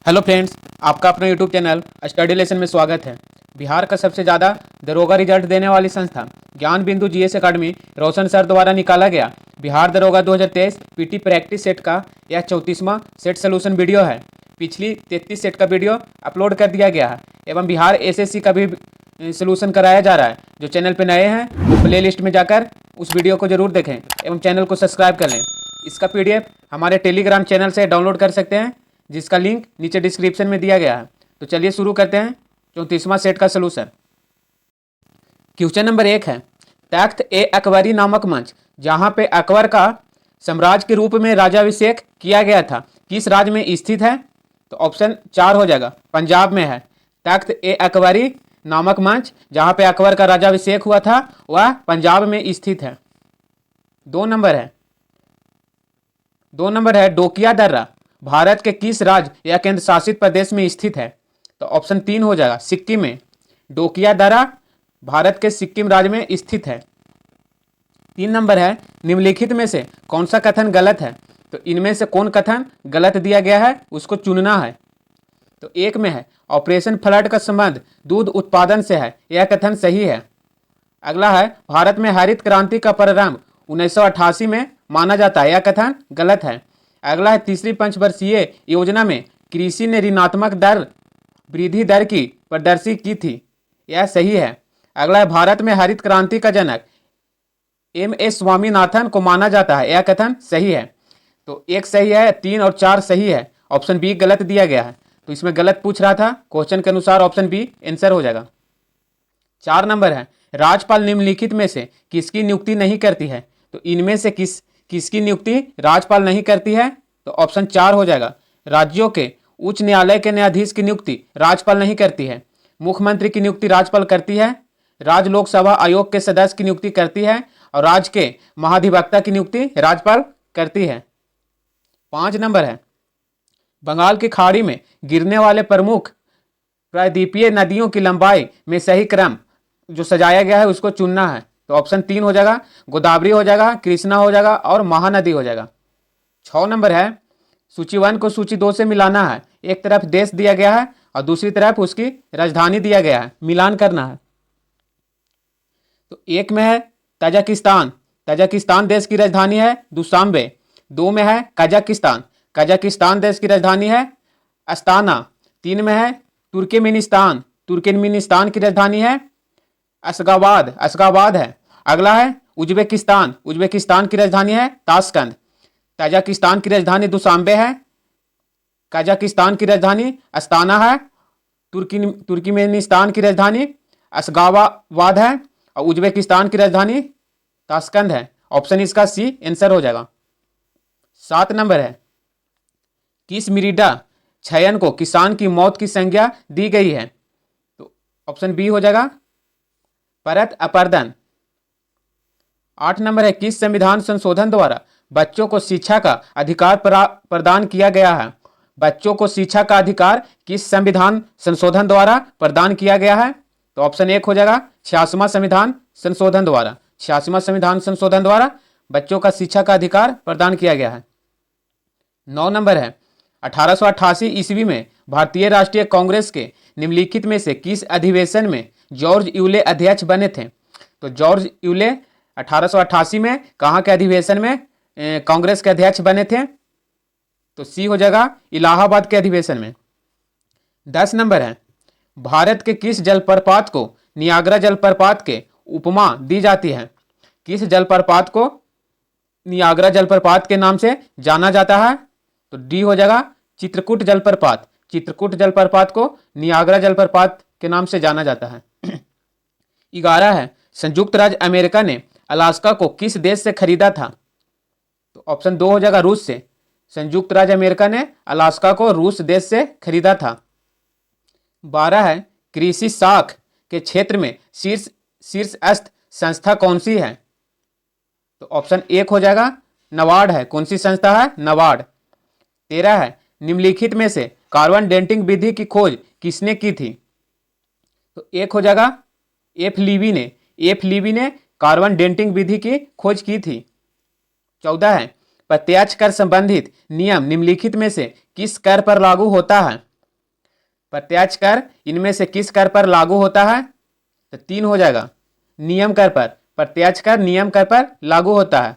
Hello friends, आपका अपना YouTube channel study lesson में स्वागत है। बिहार का सबसे ज़्यादा दरोगा रिजल्ट देने वाली संस्था ज्ञान बिंदु जीएस अकाडमी रोशन सर द्वारा निकाला गया बिहार दरोगा 2023 पीटी प्रैक्टिस सेट का यह 34वां सेट सोल्यूशन वीडियो है। पिछली 33 सेट का वीडियो अपलोड कर दिया गया है एवं बिहार एसएससी का भी सोल्यूशन कराया जा रहा है। जो चैनल पर नए हैं वो प्ले लिस्ट में जाकर उस वीडियो को जरूर देखें एवं चैनल को सब्सक्राइब कर लें। इसका PDF हमारे टेलीग्राम चैनल से डाउनलोड कर सकते हैं, जिसका लिंक नीचे डिस्क्रिप्शन में दिया गया है। तो चलिए शुरू करते हैं 34वां सेट का सलूशन। क्वेश्चन नंबर 1 है, तख्त ए अकबरी नामक मंच जहां पे अकबर का साम्राज्य के रूप में राजाभिषेक किया गया था, किस राज्य में स्थित है? तो ऑप्शन 4 हो जाएगा, पंजाब में है। तख्त ए अकबरी नामक मंच जहां पे अकबर का राजाभिषेक हुआ था वह पंजाब में स्थित है। 2 नंबर है, डोकिया दर्रा भारत के किस राज्य या केंद्र शासित प्रदेश में स्थित है? तो ऑप्शन 3 हो जाएगा, सिक्किम में। डोकिया दर्रा भारत के सिक्किम राज्य में स्थित है। 3 नंबर है, निम्नलिखित में से कौन सा कथन गलत है? तो इनमें से कौन कथन गलत दिया गया है उसको चुनना है। तो 1 में है, ऑपरेशन फ्लड का संबंध दूध उत्पादन से है, यह कथन सही है। अगला है, भारत में हरित क्रांति का प्रारंभ 1988 में माना जाता है, यह कथन गलत है। अगला है, तीसरी पंचवर्षीय योजना में कृषि ने ऋणात्मक दर वृद्धि दर की प्रदर्शी की थी, यह सही है। अगला है, भारत में हरित क्रांति का जनक MS स्वामीनाथन को माना जाता है, यह कथन सही है। तो 1 सही है, 3 और 4 सही है, ऑप्शन बी गलत दिया गया है। तो इसमें गलत पूछ रहा था, क्वेश्चन के अनुसार ऑप्शन बी आंसर हो जाएगा। 4 नंबर है, राज्यपाल निम्नलिखित में से किसकी नियुक्ति नहीं करती है? तो इनमें से किसकी नियुक्ति राज्यपाल नहीं करती है? तो ऑप्शन 4 हो जाएगा, राज्यों के उच्च न्यायालय के न्यायाधीश की नियुक्ति राज्यपाल नहीं करती है। मुख्यमंत्री की नियुक्ति राज्यपाल करती है, राज्य लोक सेवा आयोग के सदस्य की नियुक्ति करती है और राज्य के महाधिवक्ता की नियुक्ति राज्यपाल करती है। 5 नंबर है, बंगाल की खाड़ी में गिरने वाले प्रमुख प्रायद्वीपीय नदियों की लंबाई में सही क्रम जो सजाया गया है उसको चुनना है। तो ऑप्शन 3 हो जाएगा, गोदावरी हो जाएगा, कृष्णा हो जाएगा और महानदी हो जाएगा। 6 नंबर है, सूची 1 को सूची 2 से मिलाना है। एक तरफ देश दिया गया है और दूसरी तरफ उसकी राजधानी दिया गया है, मिलान करना है। तो 1 में है ताजिकिस्तान, ताजिकिस्तान देश की राजधानी है दुशांबे। 2 में है कजाकिस्तान, कजाकिस्तान देश की राजधानी है अस्ताना। 3 में है तुर्कमेनिस्तान, तुर्कमेनिस्तान की राजधानी है अशगाबाद, अशगाबाद है। अगला है उज्बेकिस्तान, उज्बेकिस्तान की राजधानी है ताशकंद। ताजिकिस्तान की राजधानी दुशांबे है, कजाकिस्तान की राजधानी अस्ताना है, तुर्कमेनिस्तान की राजधानी अशगाबाद है और उज्बेकिस्तान की राजधानी ताशकंद है। ऑप्शन इसका सी आंसर हो जाएगा। 7 नंबर है, किस मृदा क्षयन को किसान की मौत की संज्ञा दी गई है? तो ऑप्शन बी हो जाएगा, परत अपर्दन। 8 नंबर है, किस संविधान संशोधन द्वारा बच्चों को शिक्षा का अधिकार प्रदान किया गया है? बच्चों को शिक्षा का अधिकार किस संविधान संशोधन द्वारा प्रदान किया गया है? तो ऑप्शन 1 हो जाएगा, 86वां संविधान संशोधन द्वारा। 86वां संविधान संशोधन द्वारा बच्चों का शिक्षा का अधिकार प्रदान किया गया है। 9 नंबर है, 1888 ईस्वी में भारतीय राष्ट्रीय कांग्रेस के निम्नलिखित में से किस अधिवेशन में जॉर्ज यूले अध्यक्ष बने थे? तो जॉर्ज यूले 1888 में कहाँ के अधिवेशन में कांग्रेस के अध्यक्ष बने थे? तो सी हो जाएगा, इलाहाबाद के अधिवेशन में। 10 नंबर है, भारत के किस जलप्रपात को नियाग्रा जलप्रपात के उपमा दी जाती है? किस जलप्रपात को नियाग्रा जलप्रपात के नाम से जाना जाता है? तो डी हो जाएगा, चित्रकूट जलप्रपात। चित्रकूट जलप्रपात को नियाग्रा जलप्रपात के नाम से जाना जाता है। 11 है, संयुक्त राज्य अमेरिका ने अलास्का को किस देश से खरीदा था? तो ऑप्शन 2 हो जाएगा, रूस से। संयुक्त राज्य अमेरिका ने अलास्का को रूस देश से खरीदा था। 12 है, कृषि साख के क्षेत्र में शीर्षस्थ संस्था कौन सी है? तो ऑप्शन 1 हो जाएगा, नबार्ड है। कौन सी संस्था है? नबार्ड। 13 है, निम्नलिखित में से कार्बन डेटिंग विधि की खोज किसने की थी? तो 1 हो जाएगा, एफ लीवी ने। एफ लीवी ने कार्बन डेटिंग विधि की खोज की थी। 14 है, प्रत्यक्ष कर संबंधित नियम निम्नलिखित में से किस कर पर लागू होता है? प्रत्यक्ष कर इनमें से किस कर पर लागू होता है? तो 3 हो जाएगा, नियम कर पर। प्रत्यक्ष कर नियम कर पर लागू होता है।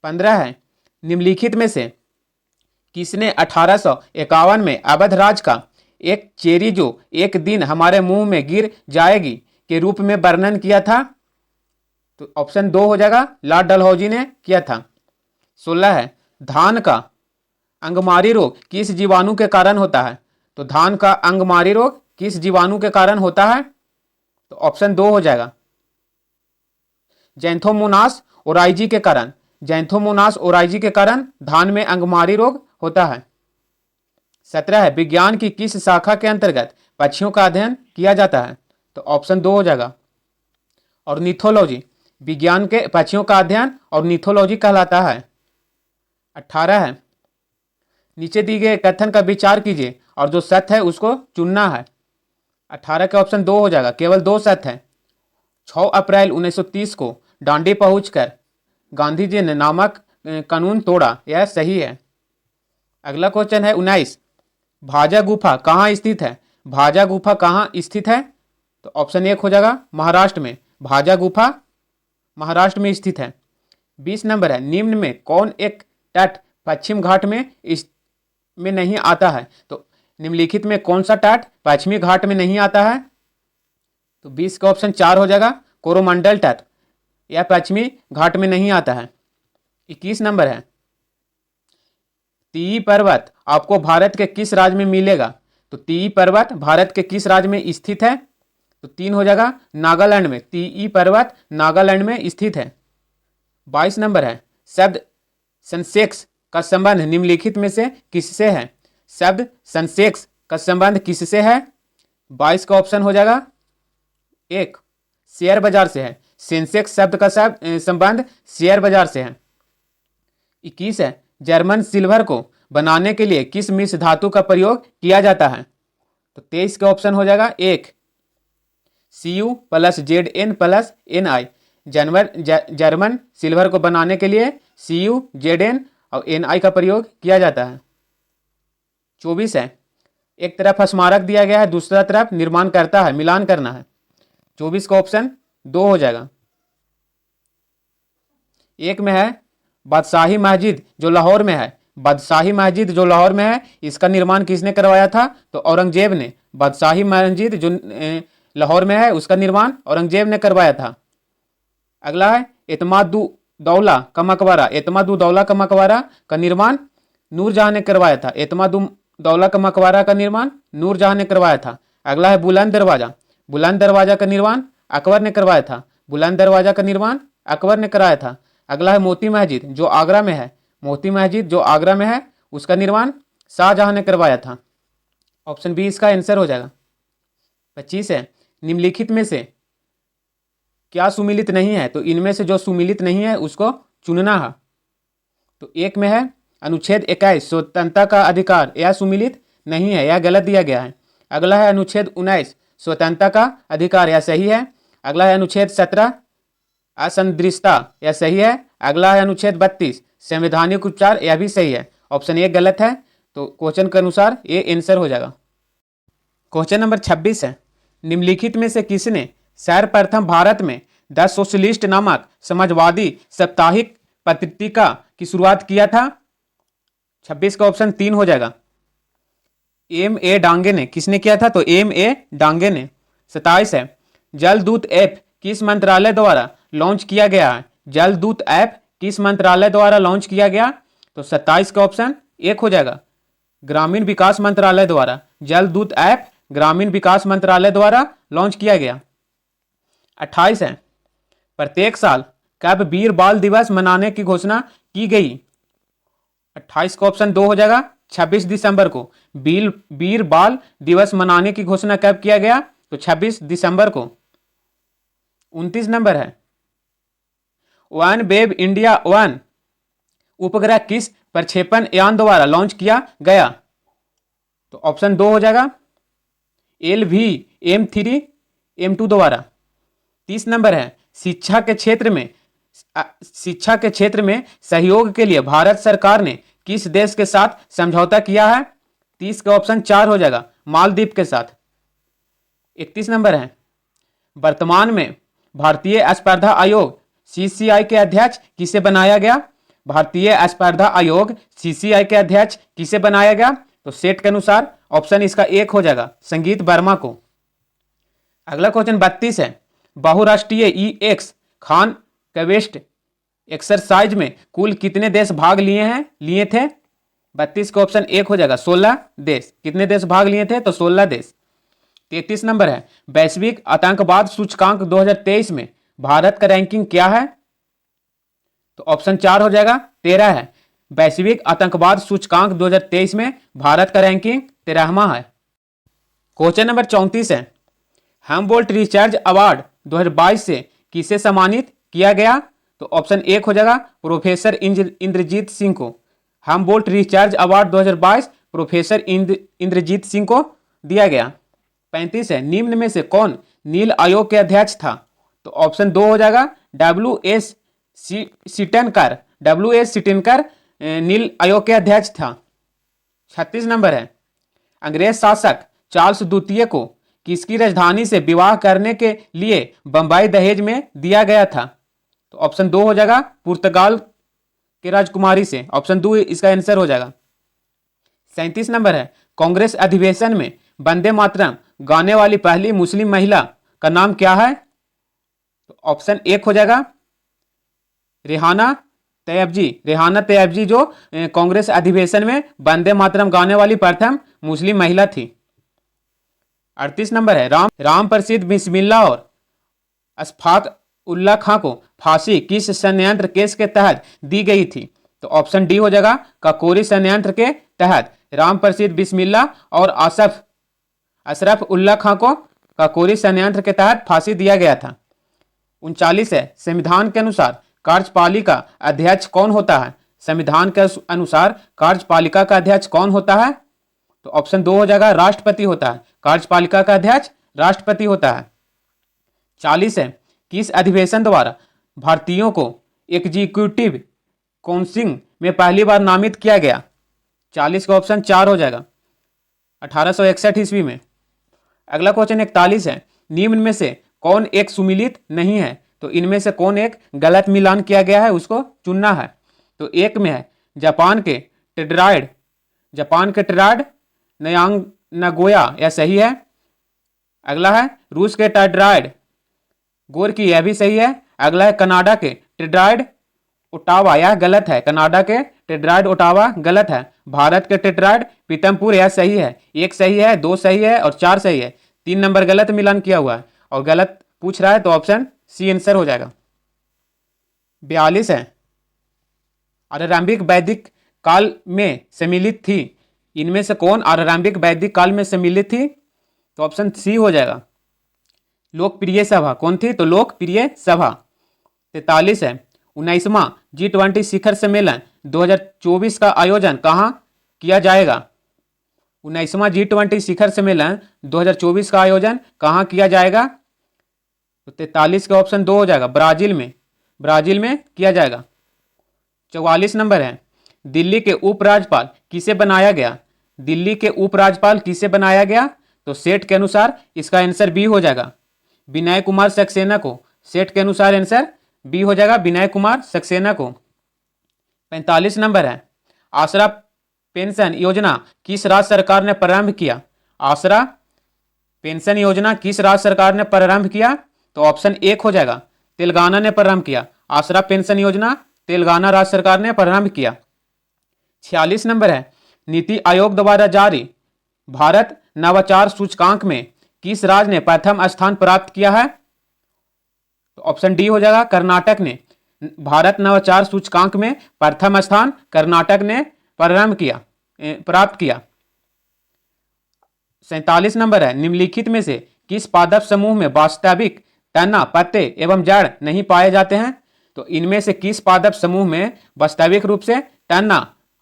15 है, निम्नलिखित में से किसने 1851 में अवध राज का एक चेरी जो एक दिन हमारे मुंह में गिर जाएगी के रूप में वर्णन किया था? तो ऑप्शन 2 हो जाएगा, लॉर्ड डलहौजी ने किया था। 16 है, धान का अंगमारी रोग किस जीवाणु के कारण होता है? तो धान का अंगमारी रोग किस जीवाणु के कारण होता है? तो ऑप्शन 2 हो जाएगा, जैंथोमोनास ओराइजी के कारण। जैंथोमोनास ओराइजी के कारण धान में अंगमारी रोग होता है। 17 है, विज्ञान की किस शाखा के अंतर्गत पक्षियों का अध्ययन किया जाता है? तो ऑप्शन 2 हो जाएगा, ऑर्निथोलॉजी। विज्ञान के पक्षियों का अध्ययन ऑर्निथोलॉजी कहलाता है। 18 है, नीचे दिए गए कथन का विचार कीजिए और जो सत्य है उसको चुनना है। 18 के ऑप्शन 2 हो जाएगा, केवल 2 सत्य है। 6 अप्रैल 1930 को डांडी पहुंचकर गांधी जी ने नामक कानून तोड़ा, यह सही है। अगला क्वेश्चन है 19, भाजा गुफा कहाँ स्थित है? भाजा गुफा कहाँ स्थित है? तो ऑप्शन 1 हो जाएगा, महाराष्ट्र में। भाजा गुफा महाराष्ट्र में स्थित है। 20 नंबर है, निम्न में कौन एक तट पश्चिम घाट में नहीं आता है? तो निम्नलिखित में कौन सा तट पश्चिमी घाट में नहीं आता है? तो 20 का ऑप्शन 4 हो जाएगा, कोरोमंडल तट, यह पश्चिमी घाट में नहीं आता है। 21 नंबर है, तीई पर्वत आपको भारत के किस राज्य में मिलेगा? तो तीई पर्वत भारत के किस राज्य में स्थित है? तो 3 हो जाएगा, नागालैंड में। तीई पर्वत नागालैंड में स्थित है। 22 नंबर है, शब्द सेंसेक्स का संबंध निम्नलिखित में से किससे है? शब्द सेंसेक्स का संबंध किससे है? 22 का ऑप्शन हो जाएगा 1, शेयर बाजार से है। सेंसेक्स शब्द का संबंध शेयर बाजार से है। 21 है, जर्मन सिल्वर को बनाने के लिए किस मिश्र धातु का प्रयोग किया जाता है? तो 23 का ऑप्शन हो जाएगा 1, Cu + Zn + Ni। German silver को बनाने के लिए Cu, Zn और Ni का प्रयोग किया जाता है। 24 है, एक तरफ स्मारक दिया गया है, दूसरा तरफ निर्माण करता है, मिलान करना है। 24 का ऑप्शन 2 हो जाएगा। एक में है बादशाही मस्जिद जो लाहौर में है। बादशाही मस्जिद जो लाहौर में है, इसका निर्माण किसने करवाया था? तो औरंगजेब ने। बादशाही मस्जिद जो लाहौर में है उसका निर्माण औरंगजेब ने करवाया था। अगला है एतमादुद्दौला का मकबरा। एतमादुद्दौला का मकबरा का निर्माण नूरजहां ने करवाया था। एतमादुद्दौला का मकबरा का निर्माण नूरजहां ने करवाया था। अगला है बुलंद दरवाजा। बुलंद दरवाजा का निर्माण अकबर ने करवाया था। बुलंद दरवाजा का निर्माण अकबर ने कराया था। अगला है मोती मस्जिद जो आगरा में है। मोती मस्जिद जो आगरा में है उसका निर्माण शाहजहां ने करवाया था। ऑप्शन बी इसका आंसर हो जाएगा। 25 है, निम्नलिखित में से क्या सुमिलित नहीं है? तो इनमें से जो सुमिलित नहीं है उसको चुनना है। तो एक में है अनुच्छेद 21 स्वतंत्रता का अधिकार, यह सुमिलित नहीं है, यह गलत दिया गया है। अगला है अनुच्छेद 19 स्वतंत्रता का अधिकार, यह सही है। अगला है अनुच्छेद 17 असंदृश्यता, यह सही है। अगला है अनुच्छेद 32 संवैधानिक उपचार, यह भी सही है। ऑप्शन 1 गलत है, तो क्वेश्चन के अनुसार ये आंसर हो जाएगा। क्वेश्चन नंबर 26 है, निम्नलिखित में से किसने सर्वप्रथम भारत में द सोशलिस्ट नामक समाजवादी साप्ताहिक पत्रिका की शुरुआत किया था? 26 का ऑप्शन 3 हो जाएगा, M.A. डांगे ने। किसने किया था? तो M.A. डांगे ने। 27 है, जलदूत ऐप किस मंत्रालय द्वारा लॉन्च किया गया है? जलदूत ऐप किस मंत्रालय द्वारा लॉन्च किया गया? तो 27 का ऑप्शन 1 हो जाएगा, ग्रामीण विकास मंत्रालय द्वारा। जलदूत ऐप ग्रामीण विकास मंत्रालय द्वारा लॉन्च किया गया। 28 है, प्रत्येक साल कब वीर बाल दिवस मनाने की घोषणा की गई? 28 का ऑप्शन 2 हो जाएगा, 26 दिसंबर को। वीर बाल दिवस मनाने की घोषणा कब किया गया? तो 26 दिसंबर को। 29 नंबर है, वन वेब इंडिया 1 उपग्रह किस प्रक्षेपण यान द्वारा लॉन्च किया गया? तो ऑप्शन 2 हो जाएगा, LVM-3 M2 द्वारा। 30 नंबर है, शिक्षा के क्षेत्र में सहयोग के लिए भारत सरकार ने किस देश के साथ समझौता किया है? 30 का ऑप्शन 4 हो जाएगा, मालदीव के साथ। 31 नंबर है, वर्तमान में भारतीय स्पर्धा आयोग सीसीआई के अध्यक्ष किसे बनाया गया? भारतीय स्पर्धा आयोग सीसीआई के अध्यक्ष किसे बनाया गया? तो सेट के अनुसार ऑप्शन इसका एक हो जाएगा, संगीत वर्मा को। अगला क्वेश्चन 32 है, बहुराष्ट्रीय ई खान क्वेस्ट एक्सरसाइज में कुल कितने देश भाग लिए थे? 32 का ऑप्शन एक हो जाएगा, 16 देश। कितने देश भाग लिए थे? तो 16 देश। 33 नंबर है, वैश्विक आतंकवाद सूचकांक 2023 में भारत का रैंकिंग क्या है? तो ऑप्शन 4 हो जाएगा, 13 है। वैश्विक आतंकवाद सूचकांक 2023 में भारत का रैंकिंग 13वां है। क्वेश्चन नंबर 34 है, हम्बोल्ट रिसर्च अवार्ड 2022 से किसे सम्मानित किया गया? तो ऑप्शन एक हो जाएगा, प्रोफेसर इंद्रजीत सिंह को। Humboldt research award 2022 professor Inderjit Singh को दिया गया। 35 है, निम्न में से कौन नील आयोग के अध्यक्ष था? तो ऑप्शन 2 हो जाएगा, डब्ल्यू.एस. सिटेनकर नील आयोग के अध्यक्ष था। 36 नंबर है, अंग्रेज शासक चार्ल्स द्वितीय को किसकी राजधानी से विवाह करने के लिए बंबई दहेज में दिया गया था? तो ऑप्शन 2 हो जाएगा, पुर्तगाल के राजकुमारी से। ऑप्शन 2 इसका आंसर हो जाएगा। 37 नंबर है, कांग्रेस अधिवेशन में वंदे मातरम गाने वाली पहली मुस्लिम महिला का नाम क्या है? तो ऑप्शन 1 हो जाएगा, रेहाना तैयब जी जो कांग्रेस अधिवेशन में वंदे मातरम गाने वाली प्रथम मुस्लिम महिला थी। 38 नंबर है, राम प्रसिद्ध बिस्मिल्लाह और अशफाक उल्ला खां को फांसी किस षड्यंत्र केस के तहत दी गई थी? तो ऑप्शन डी हो जाएगा, काकोरी षड्यंत्र के तहत राम प्रसिद्ध बिस्मिल्लाह और अशरफ उल्ला खां को काकोरी षड्यंत्र के तहत फांसी दिया गया था। 39 है, संविधान के अनुसार कार्यपालिका अध्यक्ष कौन होता है? संविधान के अनुसार कार्यपालिका का अध्यक्ष कौन होता है? तो ऑप्शन 2 हो जाएगा, राष्ट्रपति होता है। कार्यपालिका का अध्यक्ष राष्ट्रपति होता है। 40 है, किस अधिवेशन द्वारा भारतीयों को एग्जीक्यूटिव काउंसिल में पहली बार नामित किया गया? 40 का ऑप्शन 4 हो जाएगा, 1861 ईस्वी में। अगला क्वेश्चन 41 है, निम्न में से कौन एक सुमिलित नहीं है? तो इनमें से कौन एक गलत मिलान किया गया है, उसको चुनना है। तो एक में है जापान के टेट्राइड नगोया, यह सही है। अगला है रूस के टेट्राइड गोर की, यह भी सही है। अगला है कनाडा के टेट्राइड ओटावा, यह गलत है। कनाडा के टेट्राइड ओटावा गलत है। भारत के टेट्राइड पीतमपुर, यह सही है। 1 सही है, 2 सही है और 4 सही है। 3 नंबर गलत मिलान किया हुआ है और गलत पूछ रहा है, तो ऑप्शन सी आंसर हो जाएगा। 42 है, आरंभिक वैदिक काल में सम्मिलित थी। इनमें से कौन आरंभिक वैदिक काल में सम्मिलित थी? तो ऑप्शन सी हो जाएगा, लोकप्रिय सभा। कौन थी? तो लोकप्रिय सभा। 43 है, 19वां G20 शिखर सम्मेलन 2024 का आयोजन कहाँ किया जाएगा? 19वां G20 शिखर सम्मेलन 2024 का आयोजन कहाँ किया जाएगा? तो 43 का ऑप्शन 2 हो जाएगा, ब्राजील में किया जाएगा। 44 नंबर है, दिल्ली के उपराज्यपाल किसे बनाया गया? दिल्ली के उपराज्यपाल किसे बनाया गया? तो सेट के अनुसार इसका आंसर बी हो जाएगा, विनय कुमार सक्सेना को। सेट के अनुसार आंसर बी हो जाएगा, विनय कुमार सक्सेना को। 45 नंबर है, आसरा पेंशन योजना किस राज्य सरकार ने प्रारंभ किया? आसरा पेंशन योजना किस राज्य सरकार ने प्रारंभ किया? तो ऑप्शन 1 हो जाएगा, तेलंगाना ने प्रारंभ किया। आसरा पेंशन योजना तेलंगाना राज्य सरकार ने प्रारंभ किया। 46 नंबर है, नीति आयोग द्वारा जारी भारत नवाचार सूचकांक में किस राज्य ने प्रथम स्थान प्राप्त किया है? तो ऑप्शन डी हो जाएगा, कर्नाटक ने। भारत नवाचार सूचकांक में प्रथम स्थान कर्नाटक ने प्राप्त किया। 47 नंबर है, निम्नलिखित में से किस पादप समूह में वास्तविक तना, पत्ते एवं जड़ नहीं पाए जाते हैं? तो इनमें से किस पादप समूह में वास्तविक रूप से तना,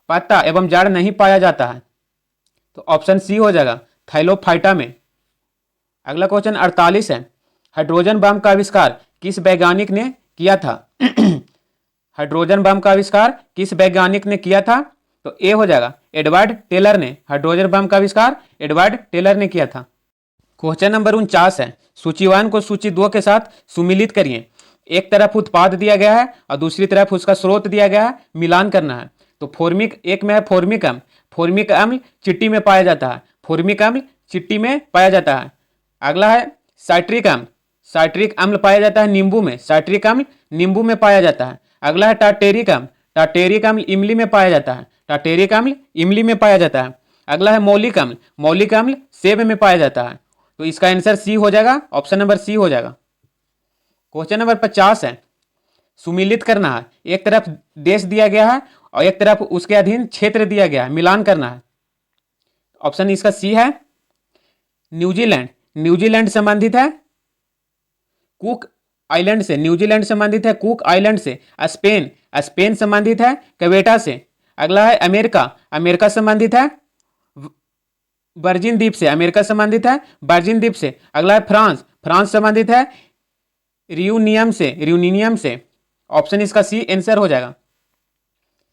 पत्ता एवं जड़ नहीं पाया जाता है? तो ऑप्शन सी हो जाएगा, थाइलोफाइटा में। अगला क्वेश्चन 48 है, हाइड्रोजन बम का आविष्कार किस वैज्ञानिक ने किया था? हाइड्रोजन बम का आविष्कार किस वैज्ञानिक ने किया था? तो ए हो जाएगा, एडवर्ड टेलर ने। हाइड्रोजन बम का आविष्कार एडवर्ड टेलर ने किया था। क्वेश्चन नंबर 49 है, सूची 1 को सूची 2 के साथ सुमिलित करिए। एक तरफ उत्पाद दिया गया है और दूसरी तरफ उसका स्रोत दिया गया है, मिलान करना है। तो फॉर्मिक एक में है फॉर्मिक अम्ल। फॉर्मिक अम्ल चिट्टी में पाया जाता है। फॉर्मिक अम्ल चिट्टी में पाया जाता है। अगला है साइट्रिक अम्ल। साइट्रिक अम्ल पाया जाता है नींबू में। साइट्रिक अम्ल नींबू में पाया जाता है। अगला है टार्टेरिक अम्ल। टार्टेरिक अम्ल इमली में पाया जाता है। टार्टेरिक अम्ल इमली में पाया जाता है। अगला है मौलिक अम्ल। मौलिक अम्ल सेब में पाया जाता है। तो इसका आंसर सी हो जाएगा, ऑप्शन नंबर सी हो जाएगा। क्वेश्चन नंबर 50 है, सुमिलित करना है। एक तरफ देश दिया गया है और एक तरफ उसके अधीन क्षेत्र दिया गया है, मिलान करना है। ऑप्शन इसका सी है न्यूजीलैंड। न्यूजीलैंड संबंधित है कुक आइलैंड से। न्यूजीलैंड संबंधित है कुक आइलैंड से। स्पेन, स्पेन संबंधित है क्वेटा से। अगला है अमेरिका। अमेरिका संबंधित है वर्जिन द्वीप से। अमेरिका संबंधित है वर्जिन द्वीप से। अगला है फ्रांस। फ्रांस संबंधित है रियूनियम से। रियूनियम से। ऑप्शन इसका सी आंसर हो जाएगा।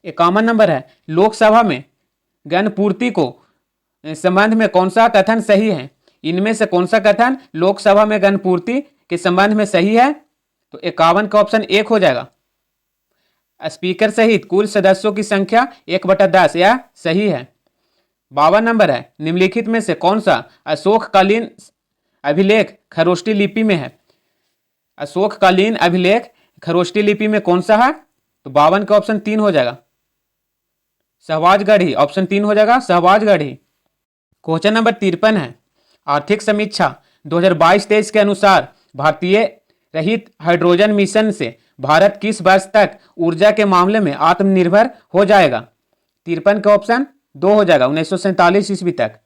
51 नंबर है, लोकसभा में गणपूर्ति को संबंध में कौन सा कथन सही है? इनमें से कौन सा कथन लोकसभा में गणपूर्ति के संबंध में सही है? तो 51 का ऑप्शन 1 हो जाएगा। स्पीकर सहित कुल सदस्यों की संख्या 1/10 यह सही है। 52 नंबर है, निम्नलिखित में से कौन सा अशोककालीन अभिलेख खरोष्टी लिपि में है? अशोककालीन अभिलेख खरोष्टी लिपि में कौन सा है? तो 52 का ऑप्शन 3 हो जाएगा। सहवाजगढ़ी, ऑप्शन 3 हो जाएगा सहवाजगढ़ी। क्वेश्चन नंबर 53 है, आर्थिक समीक्षा 2022-23 के अनुसार भारतीय रहित हाइड्रोजन मिशन से भारत किस वर्ष तक ऊर्जा के मामले में आत्मनिर्भर हो जाएगा? 53 का ऑप्शन 2 हो जाएगा, 1947 ईस्वी तक।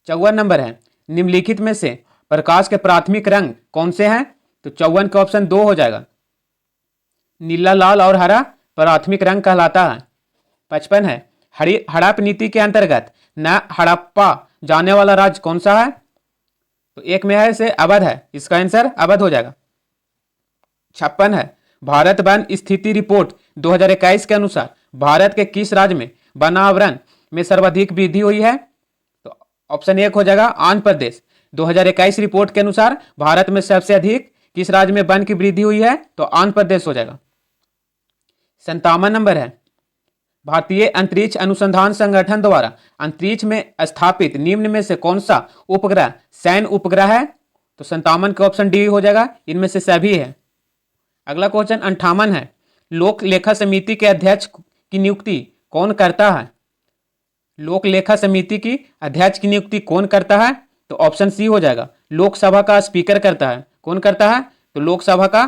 54 नंबर है, निम्नलिखित में से प्रकाश के प्राथमिक रंग कौन से हैं? तो 54 का ऑप्शन 2 हो जाएगा। नीला, लाल और हरा प्राथमिक रंग कहलाता है। 55 है, हड़प्पा नीति के अंतर्गत न हड़प्पा जाने वाला राज्य कौन सा है? तो एक में है से अवध है, इसका आंसर अवध हो जाएगा। 56 है, भारत वन स्थिति रिपोर्ट 2021 के अनुसार भारत के किस राज्य में वनावरण में सर्वाधिक वृद्धि हुई है? तो ऑप्शन 1 हो जाएगा आंध्र प्रदेश। 2021 रिपोर्ट के अनुसार भारत में सबसे अधिक किस राज्य में वन की वृद्धि हुई है? तो आंध्र प्रदेश हो जाएगा। 57 नंबर है, भारतीय अंतरिक्ष अनुसंधान संगठन द्वारा अंतरिक्ष में स्थापित निम्न में से कौन सा उपग्रह सैन्य उपग्रह है? तो 57 का ऑप्शन डी हो जाएगा, इनमें से सभी है। अगला क्वेश्चन 58 है, लोक लेखा समिति के अध्यक्ष की नियुक्ति कौन करता है? लोक लेखा समिति की अध्यक्ष की नियुक्ति कौन करता है? तो ऑप्शन सी हो जाएगा, लोकसभा का स्पीकर करता है। कौन करता है? तो लोकसभा का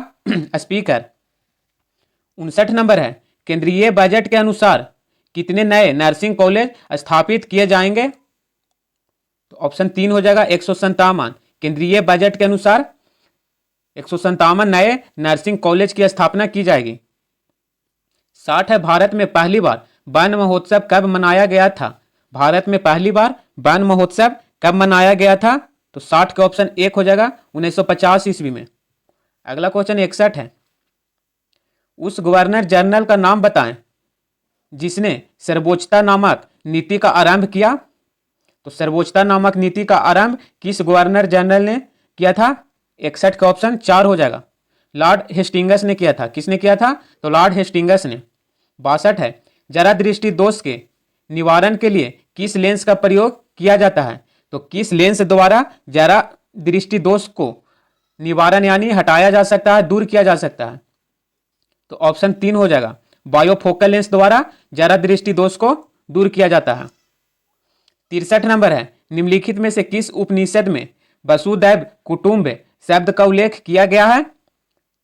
स्पीकर। 59 नंबर है, केंद्रीय बजट के अनुसार कितने नए नर्सिंग कॉलेज स्थापित किए जाएंगे? तो ऑप्शन 3 हो जाएगा, 157। केंद्रीय बजट के अनुसार 157 नए नर्सिंग कॉलेज की स्थापना की जाएगी। 60 है, भारत में पहली बार वन महोत्सव कब मनाया गया था? भारत में पहली बार वन महोत्सव कब मनाया गया था? तो 60 का ऑप्शन 1 हो जाएगा, 1950 ईस्वी में। अगला क्वेश्चन 61 है, उस गवर्नर जनरल का नाम बताएं जिसने सर्वोच्चता नामक नीति का आरंभ किया। तो सर्वोच्चता नामक नीति का आरंभ किस गवर्नर जनरल ने किया था? 61 का ऑप्शन 4 हो जाएगा, लॉर्ड हेस्टिंग्स ने किया था। किसने किया था? तो लॉर्ड हेस्टिंग्स ने। 62 है, जरा दृष्टि दोष के निवारण के लिए किस लेंस का प्रयोग किया जाता है? तो किस लेंस द्वारा जरा दृष्टि दोष को निवारण यानी हटाया जा सकता है, दूर किया जा सकता है? तो ऑप्शन 3 हो जाएगा, बायोफोकल लेंस द्वारा जरा दृष्टि दोष को दूर किया जाता है। 63 नंबर है, निम्नलिखित में से किस उपनिषद में वसुदैव कुटुंब शब्द का उल्लेख किया गया है?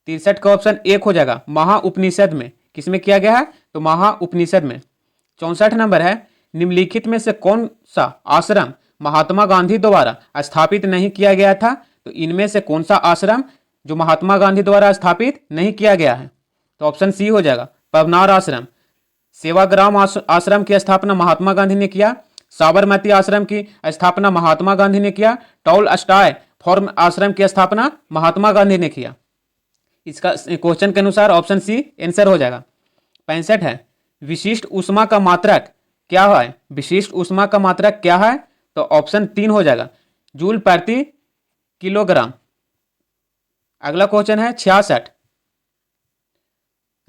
63 का ऑप्शन 1 हो जाएगा, महा उपनिषद में। किसमें किया गया है? तो महा उपनिषद में। 64 नंबर है, निम्नलिखित में से कौन सा आश्रम महात्मा गांधी द्वारा स्थापित नहीं किया गया था? तो इनमें से कौन सा आश्रम जो महात्मा गांधी द्वारा स्थापित नहीं किया गया है? तो ऑप्शन सी हो जाएगा, पवनार आश्रम। सेवाग्राम आश्रम की स्थापना महात्मा गांधी ने किया। साबरमती आश्रम की स्थापना महात्मा गांधी ने किया। टॉल स्टाय फॉर्म आश्रम की स्थापना महात्मा गांधी ने किया। इसका क्वेश्चन के अनुसार ऑप्शन सी आंसर हो जाएगा। 65 है, विशिष्ट ऊष्मा का मात्रक क्या है? विशिष्ट ऊष्मा का मात्रक क्या है? तो ऑप्शन 3 हो जाएगा, जूल प्रति किलोग्राम। अगला क्वेश्चन है 66,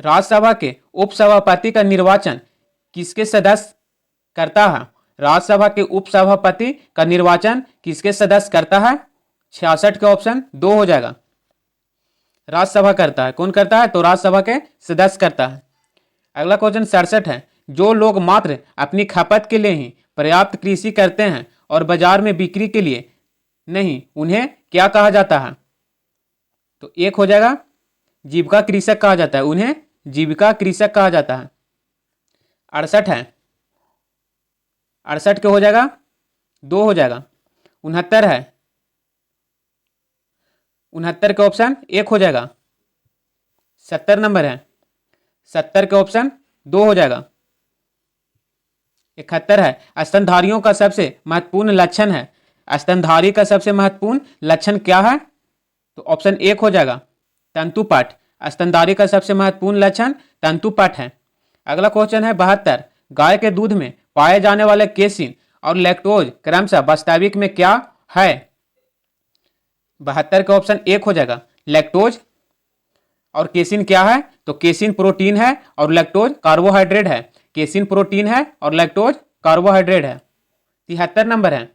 राज्यसभा के उपसभापति का निर्वाचन किसके सदस्य करता है? राज्यसभा के उपसभापति का निर्वाचन किसके सदस्य करता है? 66 के ऑप्शन 2 हो जाएगा, राज्यसभा करता है। कौन करता है? तो राज्यसभा के सदस्य करता है। अगला क्वेश्चन 67 है, जो लोग मात्र अपनी खपत के लिए ही पर्याप्त कृषि करते हैं और बाजार में बिक्री के लिए नहीं, उन्हें क्या कहा जाता है? तो एक हो जाएगा, जीविका कृषक कहा जाता है, उन्हें जीविका कृषक कहा जाता है। 68 है, 68 के हो जाएगा, 2 हो जाएगा। 69 है, 69 के ऑप्शन 1 हो जाएगा। 70 नंबर है, 70 के ऑप्शन 2 हो जाएगा। 71 है, स्तनधारियों का सबसे महत्वपूर्ण लक्षण है। स्तनधारी का सबसे महत्वपूर्ण लक्षण क्या है? तो ऑप्शन 1 हो जाएगा, तंतुपाठ। स्तनधारी का सबसे महत्वपूर्ण लक्षण तंतुपाठ है। अगला क्वेश्चन है 72, गाय के दूध में पाए जाने वाले केसिन और लैक्टोज क्रमशः वास्तविक में क्या है? 72 का ऑप्शन 1 हो जाएगा, लैक्टोज। और केसिन क्या है? तो केसिन प्रोटीन है और लैक्टोज कार्बोहाइड्रेट है। केसिन प्रोटीन है और लैक्टोज कार्बोहाइड्रेट है। 73 नंबर है,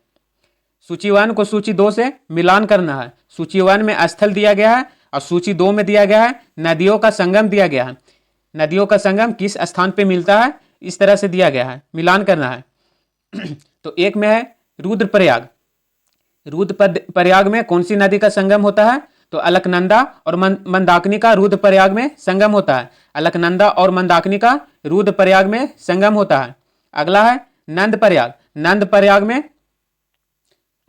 सूची 1 को सूची 2 से मिलान करना है। सूची 1 में स्थल दिया गया है और सूची 2 में दिया गया है नदियों का संगम दिया गया है। नदियों का संगम किस स्थान पे मिलता है, इस तरह से दिया गया है, मिलान करना है। तो एक में है रुद्रप्रयाग। रुद्रप्रयाग में कौन सी नदी का संगम होता है? तो अलकनंदा और मंदाकिनी का रुद्रप्रयाग में संगम होता है। अलकनंदा और मंदाकिनी का रुद्रप्रयाग में संगम होता है। अगला है नंदप्रयाग। नंदप्रयाग में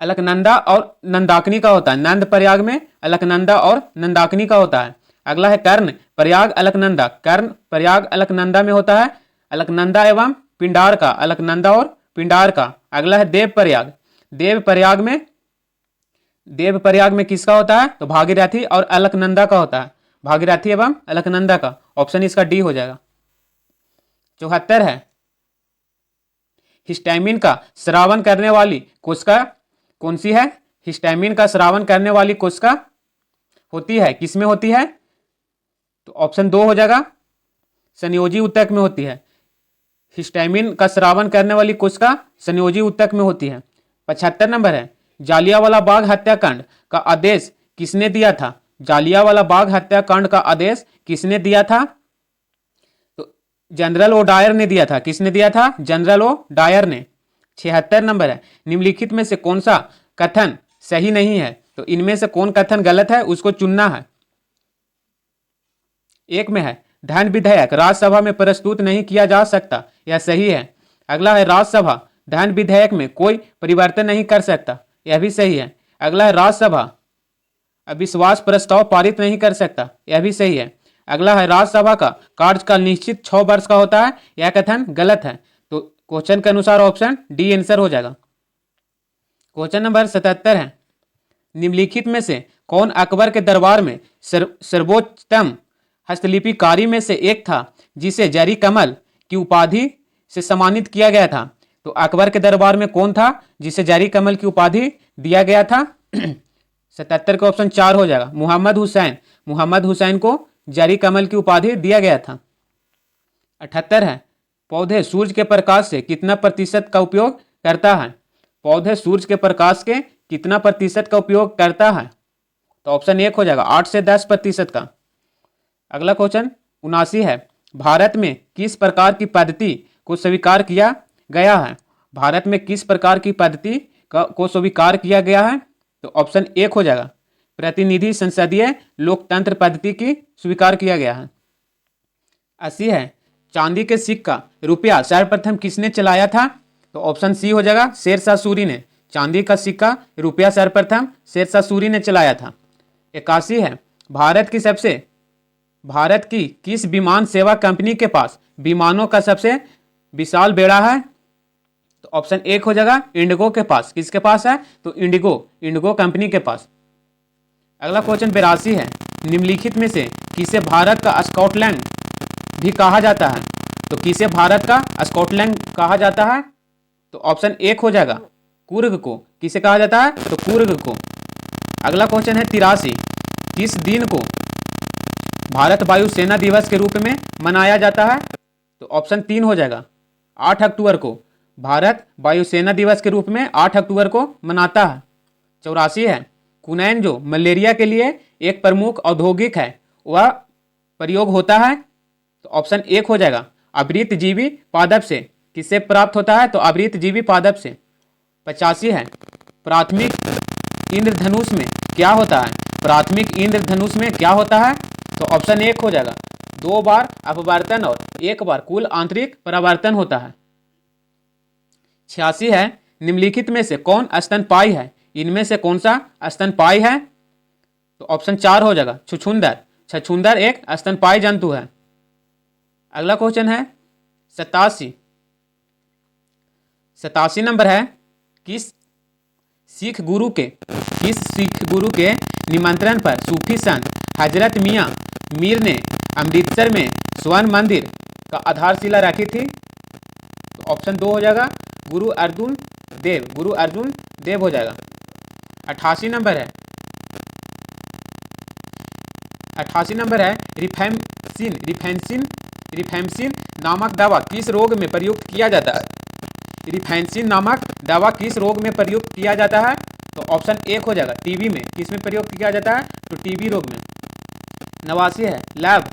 अलकनंदा और नंदाकिनी का होता है। नंदप्रयाग में अलकनंदा और नंदाकिनी का होता है। अगला है कर्ण प्रयाग अलकनंदा। कर्ण प्रयाग अलकनंदा में होता है। अलकनंदा एवं पिंडार का, अलकनंदा और पिंडार का। अगला है देव प्रयाग। देव प्रयाग में किसका होता है? तो भागीरथी और अलकनंदा का होता है। भागीरथी एवं अलकनंदा का। ऑप्शन इसका डी हो जाएगा। 74 है, हिस्टामिन का स्रावन करने वाली कोशिका कौन सी है? हिस्टामिन का स्रावन करने वाली कोशिका होती है, किसमें होती है? तो ऑप्शन 2 हो जाएगा, संयोजी ऊतक में होती है। हिस्टामिन का स्रावन करने वाली कोशिका संयोजी ऊतक में होती है। 75 नंबर है, जालियांवाला बाग हत्याकांड का आदेश किसने दिया था? जालियांवाला बाग हत्याकांड का आदेश किसने दिया था? तो जनरल ओ डायर ने दिया था। किसने दिया था? जनरल ओ डायर ने। 76 नंबर है, निम्नलिखित में से कौन सा कथन सही नहीं है? तो इनमें से कौन कथन गलत है उसको चुनना है। एक में है धन विधेयक राज्यसभा में प्रस्तुत नहीं किया जा सकता, यह सही है। अगला है राज्यसभा धन विधेयक में कोई परिवर्तन नहीं कर सकता, यह भी सही है। अगला है राज्यसभा अविश्वास प्रस्ताव पारित नहीं कर सकता, यह भी सही है। अगला है राज्यसभा का कार्यकाल निश्चित 6 वर्ष का होता है, यह कथन गलत है। तो क्वेश्चन के अनुसार ऑप्शन डी आंसर हो जाएगा। क्वेश्चन नंबर 77 है, निम्नलिखित में से कौन अकबर के दरबार में सर्वोच्चतम हस्तलिपिकारी में से एक था जिसे जरी कमल की उपाधि से सम्मानित किया गया था? तो अकबर के दरबार में कौन था जिसे जरी कमल की उपाधि दिया गया था? 77 का ऑप्शन 4 हो जाएगा, मोहम्मद हुसैन। मोहम्मद हुसैन को जरी कमल की उपाधि दिया गया था। 78 है, पौधे सूर्य के प्रकाश से कितना प्रतिशत का उपयोग करता है? पौधे सूर्य के प्रकाश के कितना प्रतिशत का उपयोग करता है? तो ऑप्शन 1 हो जाएगा, 8 से 10% का। अगला क्वेश्चन 79 है, भारत में किस प्रकार की पद्धति को स्वीकार किया गया है? भारत में किस प्रकार की पद्धति को स्वीकार किया गया है? तो ऑप्शन 1 हो जाएगा, प्रतिनिधि संसदीय लोकतंत्र पद्धति की स्वीकार किया गया है। 80 है, चांदी के सिक्का रुपया सर्वप्रथम किसने चलाया था? तो ऑप्शन सी हो जाएगा, शेरशाह सूरी ने। चांदी का सिक्का रुपया सर्वप्रथम शेरशाह सूरी ने चलाया था। 81 है, भारत की किस विमान सेवा कंपनी के पास विमानों का सबसे विशाल बेड़ा है? तो ऑप्शन 1 हो जाएगा, इंडिगो के पास। किसके पास है? तो इंडिगो कंपनी के पास। अगला क्वेश्चन 82 है, निम्नलिखित में से किसे भारत का स्कॉटलैंड भी कहा जाता है? तो किसे भारत का स्कॉटलैंड कहा जाता है? तो ऑप्शन एक हो जाएगा कुर्ग को। किसे कहा जाता है? तो कुर्ग को। अगला क्वेश्चन है 83, किस दिन को भारत वायुसेना दिवस के रूप में मनाया जाता है? तो ऑप्शन 3 हो जाएगा 8 अक्टूबर को। भारत वायुसेना दिवस के रूप में 8 अक्टूबर को मनाता है। 84 है, कुनैन जो मलेरिया के लिए एक प्रमुख औद्योगिक है, वह प्रयोग होता है? तो ऑप्शन एक हो जाएगा आवृतजीवी पादप से। किससे प्राप्त होता है? तो आवृतजीवी पादप से। 85 है, प्राथमिक इंद्रधनुष में क्या होता है? प्राथमिक इंद्रधनुष में क्या होता है? तो ऑप्शन एक हो जाएगा 2 बार अपवर्तन और 1 बार कुल आंतरिक परावर्तन होता है। 86 है, निम्नलिखित में से कौन स्तनपायी है? इनमें से कौन सा स्तनपायी है? तो ऑप्शन 4 हो जाएगा छछूंदर। छछूंदर एक स्तनपायी जंतु है। अगला क्वेश्चन है 87 नंबर है, किस सिख गुरु के निमंत्रण पर सूफी संत हजरत मियाँ मीर ने अमृतसर में स्वर्ण मंदिर का आधारशिला रखी थी? तो ऑप्शन 2 हो जाएगा गुरु अर्जुन देव हो जाएगा। 88 नंबर है रिफैम्सिन नामक दवा किस रोग में प्रयुक्त किया जाता है? रिफैम्सिन नामक दवा किस रोग में प्रयुक्त किया जाता है? तो ऑप्शन एक हो जाएगा टीबी में। किस में प्रयोग किया जाता है? तो टीबी रोग में। 89 है, लव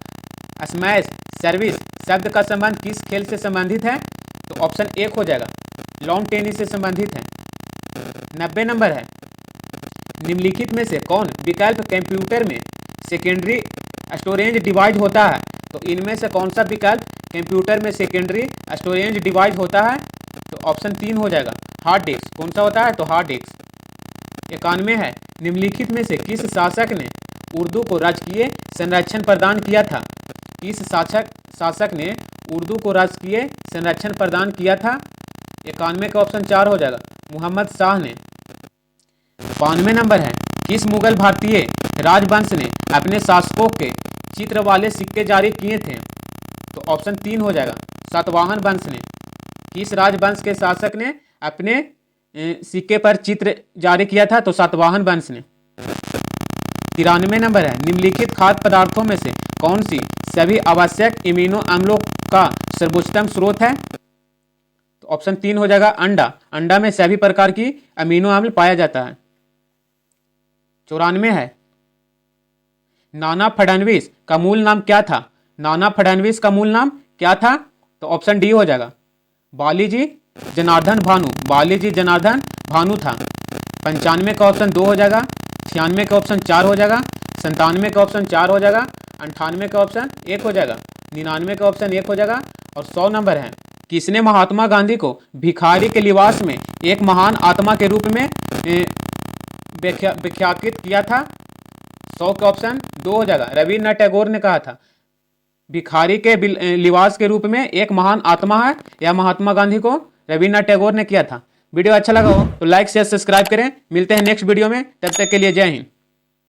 स्मैश सर्विस शब्द का संबंध किस खेल से संबंधित है? तो ऑप्शन एक हो जाएगा लॉन टेनिस से संबंधित है। 90 नंबर है, निम्नलिखित में से कौन विकल्प कंप्यूटर में सेकेंडरी स्टोरेज डिवाइस होता है? तो इनमें से कौन सा विकल्प कंप्यूटर में सेकेंडरी स्टोरेज डिवाइस होता है? तो ऑप्शन 3 हो जाएगा हार्ड डिस्क। कौन सा होता है? तो हार्ड डिस्क। 91 है, निम्नलिखित में से किस शासक ने उर्दू को राजकीय संरक्षण प्रदान किया था? किस शासक ने उर्दू को राजकीय संरक्षण प्रदान किया था? 91 का ऑप्शन 4 हो जाएगा मोहम्मद शाह ने। 92 नंबर है, किस मुगल भारतीय राजवंश ने अपने शासकों के चित्र वाले सिक्के जारी किए थे? तो ऑप्शन 3 हो जाएगा सातवाहन वंश ने। किस राजवंश के शासक ने अपने सिक्के पर चित्र जारी किया था? तो सातवाहन वंश ने। 93 नंबर है, निम्नलिखित खाद्य पदार्थों में से कौन सी सभी आवश्यक इम्यूनो अम्लों का सर्वोत्तम स्रोत है? तो ऑप्शन 3 हो जाएगा अंडा। अंडा में सभी प्रकार की अमीनो अम्ल पाया जाता है। 94 है, नाना फडणवीस का मूल नाम क्या था? नाना फडणवीस का मूल नाम क्या था? तो ऑप्शन डी हो जाएगा बालीजी जनार्दन भानु था। 95 का ऑप्शन 2 हो जाएगा। 96 का ऑप्शन 4 हो जाएगा। 97 का ऑप्शन 4 हो जाएगा। 98 का ऑप्शन 1 हो जाएगा। 99 का ऑप्शन 1 हो जाएगा। और 100 नंबर है, किसने महात्मा गांधी को भिखारी के लिबास में एक महान आत्मा के रूप में व्याख्यायित किया था? 100 का ऑप्शन 2 हो जाएगा रविन्द्रनाथ टैगोर ने कहा था भिखारी के लिबास के रूप में एक महान आत्मा है। यह महात्मा गांधी को रविन्द्रनाथ टैगोर ने किया था। वीडियो अच्छा लगा हो तो लाइक शेयर सब्सक्राइब करें। मिलते हैं नेक्स्ट वीडियो में, तब तक के लिए जय हिंद।